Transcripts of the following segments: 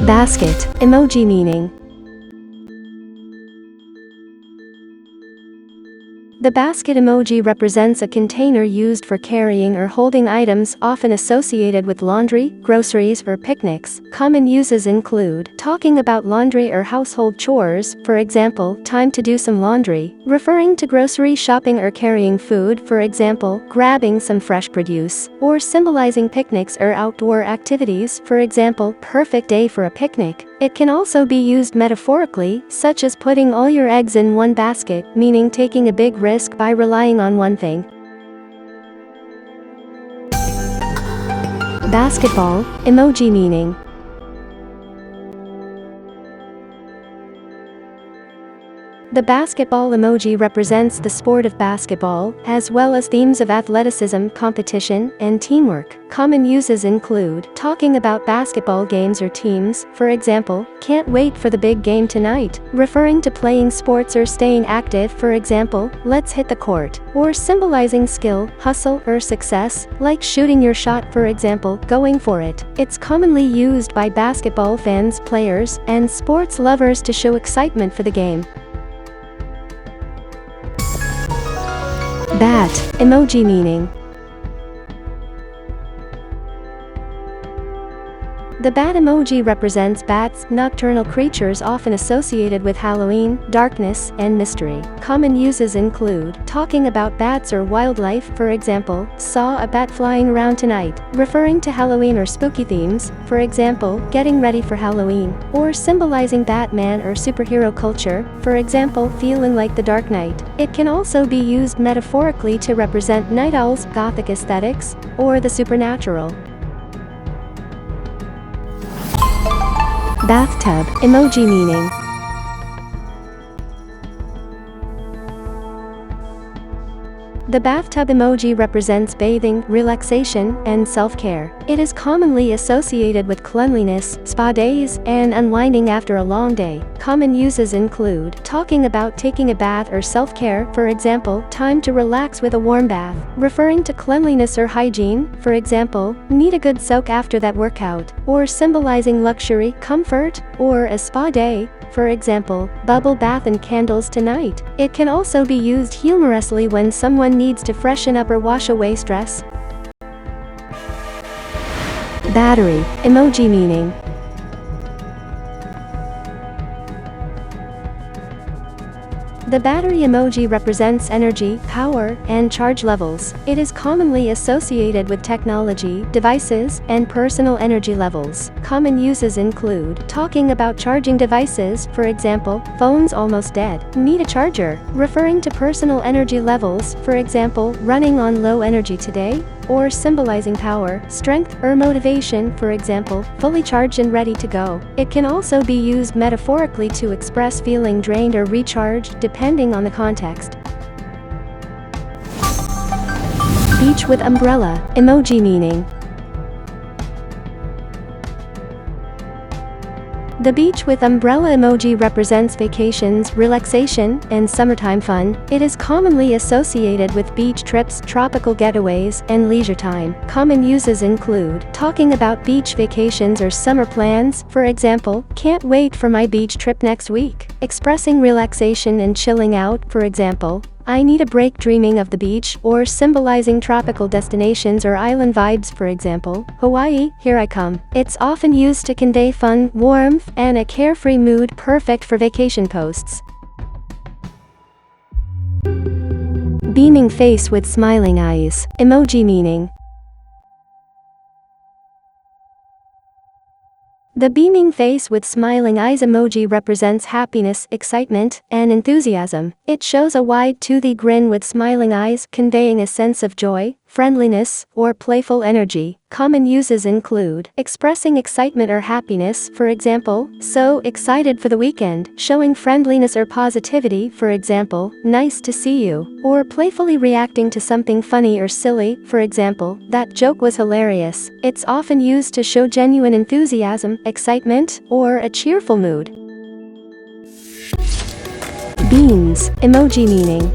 Basket. Emoji meaning. The basket emoji represents a container used for carrying or holding items, often associated with laundry, groceries, or picnics. Common uses include talking about laundry or household chores, for example, time to do some laundry, referring to grocery shopping or carrying food, for example, grabbing some fresh produce, or symbolizing picnics or outdoor activities, for example, perfect day for a picnic. It can also be used metaphorically, such as putting all your eggs in one basket, meaning taking a big risk by relying on one thing. Basketball. Emoji meaning. The basketball emoji represents the sport of basketball, as well as themes of athleticism, competition, and teamwork. Common uses include talking about basketball games or teams, for example, can't wait for the big game tonight, referring to playing sports or staying active, for example, let's hit the court, or symbolizing skill, hustle, or success, like shooting your shot, for example, going for it. It's commonly used by basketball fans, players, and sports lovers to show excitement for the game. Bat. Emoji meaning. The bat emoji represents bats, nocturnal creatures often associated with Halloween, darkness, and mystery. Common uses include talking about bats or wildlife, for example, saw a bat flying around tonight, referring to Halloween or spooky themes, for example, getting ready for Halloween, or symbolizing Batman or superhero culture, for example, feeling like the Dark Knight. It can also be used metaphorically to represent night owls, Gothic aesthetics, or the supernatural. Bathtub. Emoji meaning. The bathtub emoji represents bathing, relaxation, and self-care. It is commonly associated with cleanliness, spa days, and unwinding after a long day. Common uses include talking about taking a bath or self-care, for example, time to relax with a warm bath, referring to cleanliness or hygiene, for example, need a good soak after that workout, or symbolizing luxury, comfort, or a spa day, for example, bubble bath and candles tonight. It can also be used humorously when someone needs to freshen up or wash away stress. Battery. Emoji meaning. The battery emoji represents energy, power, and charge levels. It is commonly associated with technology, devices, and personal energy levels. Common uses include talking about charging devices, for example, phone's almost dead, need a charger, referring to personal energy levels, for example, running on low energy today, or symbolizing power, strength, or motivation, for example, fully charged and ready to go. It can also be used metaphorically to express feeling drained or recharged, depending on the context. Beach with umbrella. Emoji meaning. The beach with umbrella emoji represents vacations, relaxation, and summertime fun. It is commonly associated with beach trips, tropical getaways, and leisure time. Common uses include talking about beach vacations or summer plans, for example, can't wait for my beach trip next week. Expressing relaxation and chilling out, for example, I need a break dreaming of the beach, or symbolizing tropical destinations or island vibes, for example, Hawaii, here I come. It's often used to convey fun, warmth, and a carefree mood, perfect for vacation posts. Beaming face with smiling eyes. Emoji meaning. The beaming face with smiling eyes emoji represents happiness, excitement, and enthusiasm. It shows a wide, toothy grin with smiling eyes, conveying a sense of joy, friendliness, or playful energy. Common uses include expressing excitement or happiness, for example, so excited for the weekend, showing friendliness or positivity, for example, nice to see you, or playfully reacting to something funny or silly, for example, that joke was hilarious. It's often used to show genuine enthusiasm, excitement, or a cheerful mood. Beans. Emoji meaning.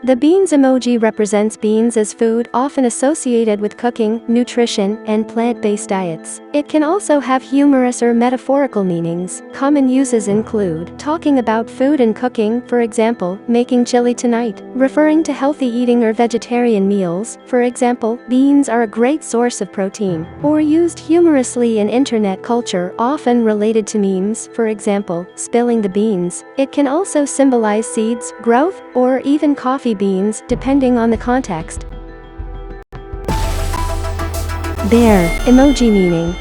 The beans emoji represents beans as food, often associated with cooking, nutrition, and plant-based diets. It can also have humorous or metaphorical meanings. Common uses include talking about food and cooking, for example, making chili tonight, referring to healthy eating or vegetarian meals, for example, beans are a great source of protein, or used humorously in internet culture, often related to memes, for example, spilling the beans. It can also symbolize seeds, growth, or even coffee beans, depending on the context. Bear emoji meaning.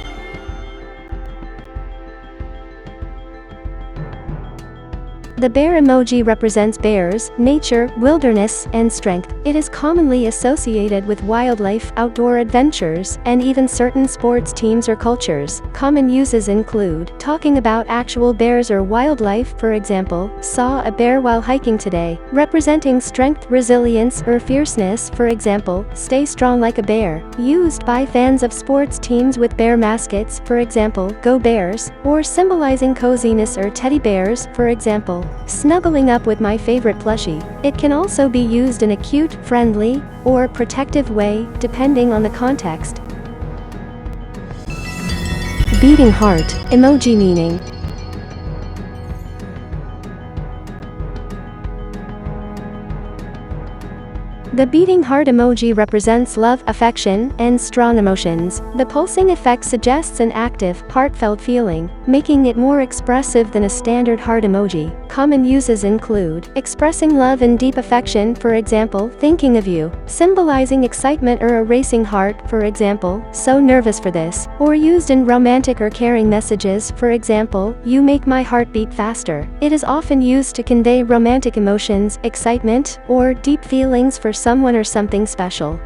The bear emoji represents bears, nature, wilderness, and strength. It is commonly associated with wildlife, outdoor adventures, and even certain sports teams or cultures. Common uses include talking about actual bears or wildlife, for example, saw a bear while hiking today, representing strength, resilience, or fierceness, for example, stay strong like a bear. Used by fans of sports teams with bear mascots, for example, go Bears, or symbolizing coziness or teddy bears, for example, snuggling up with my favorite plushie. It can also be used in a cute, friendly, or protective way, depending on the context. Beating heart emoji meaning. The beating heart emoji represents love, affection, and strong emotions. The pulsing effect suggests an active, heartfelt feeling, making it more expressive than a standard heart emoji. Common uses include expressing love and deep affection, for example, thinking of you, symbolizing excitement or a racing heart, for example, so nervous for this, or used in romantic or caring messages, for example, you make my heart beat faster. It is often used to convey romantic emotions, excitement, or deep feelings for someone or something special.